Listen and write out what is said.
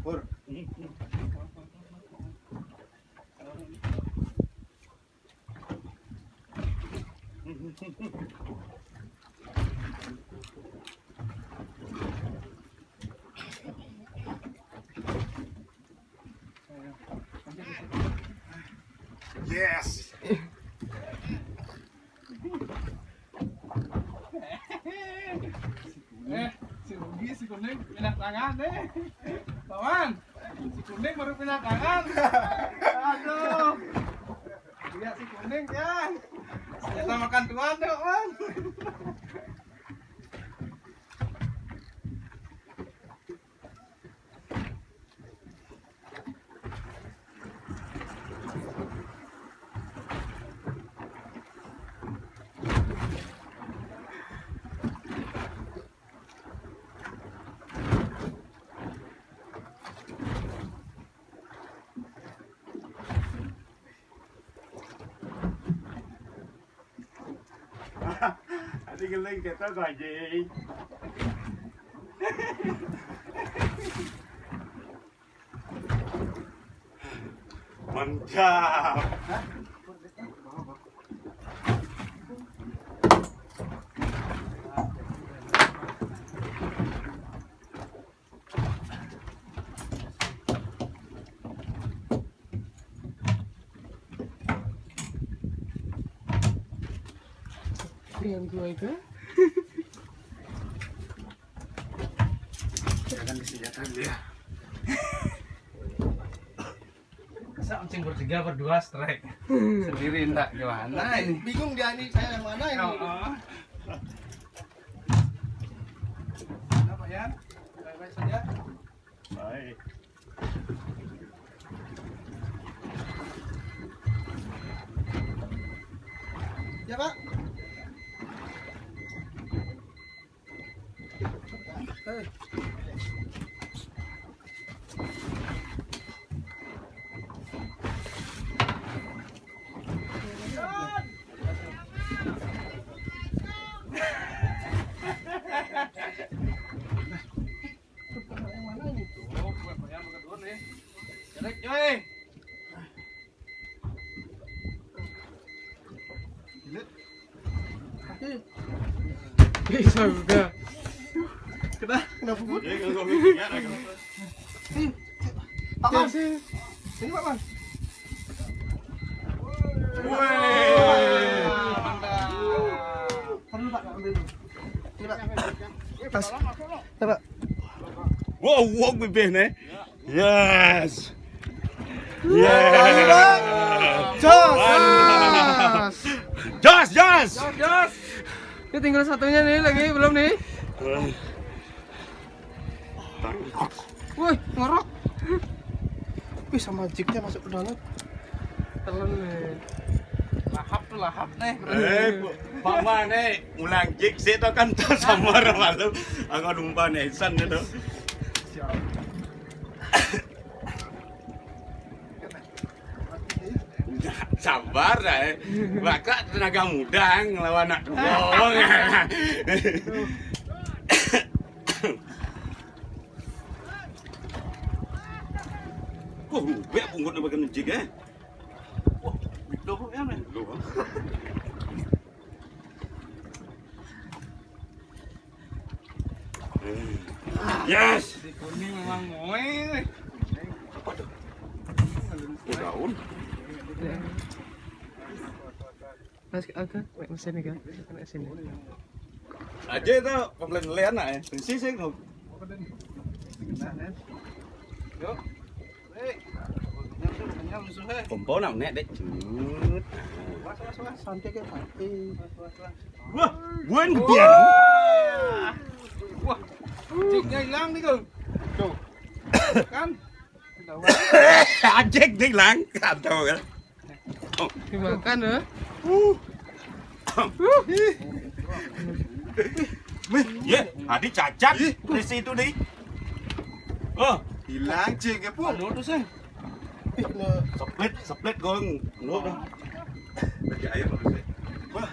Pur. Yes. Si Rugi, si Kuning pindah tangan deh. Kawan, si Kuning baru pindah tangan. Aduh. Lihat si Kuning ya. Ternyata makan tuan tuh, kawan. Đi cái link kìa tao gọi gì? Mantap. Dengan gue itu Jangan kesejahteraan dia. Masa mancing bertiga berdua strike sendiri enggak gimana ini? bingung dia ini saya yang mana ini. Kenapa ya? Baik-baik saja. Baik. Ya Pak. Bisa udah. Kenapa Bu? Dia kalau mikirnya ada kenapa? Pak Man. Ini Pak Man. Mantap. Taruh Pak, ambil dulu. Ini Pak. Tas. Pak. Wow, wow, bebek nih. Yes. Yes. Jos. Jos, jos. Jos. Ini tinggal satunya nih lagi belum nih. Woi, ngorok. Wih, sama jignya masuk ke dalam. Telan nih. Lahap nih. Pak Man ulang jik sih to kan to sama malu. Aku numpa nesan itu. Sabar dah. Bakal tenaga muda ngelawan anak tua. Wah, rubek punggutnya bagian jik Wah, loh ya men. Yes. Si Kuning memang moe. Apa tuh? Daun. Mas agak, mesin nih kan? Mesin. Aja itu komplain lian ya. Persis sih no. Yuk. Nyam musuhnya. Kompon nào nè đấy. Santai kan Pak. Wah, quên biển. Wah, jignya hilang nih Kang. Tuh. Kan? Ajek đi lang kacau kan. Dimakan ya? Ye, adik cacat di situ nih. Oh, Hilang jignya pun. Anu tuh sih. split gong. Nước đâu. Bây giờ em vào đây. Wah.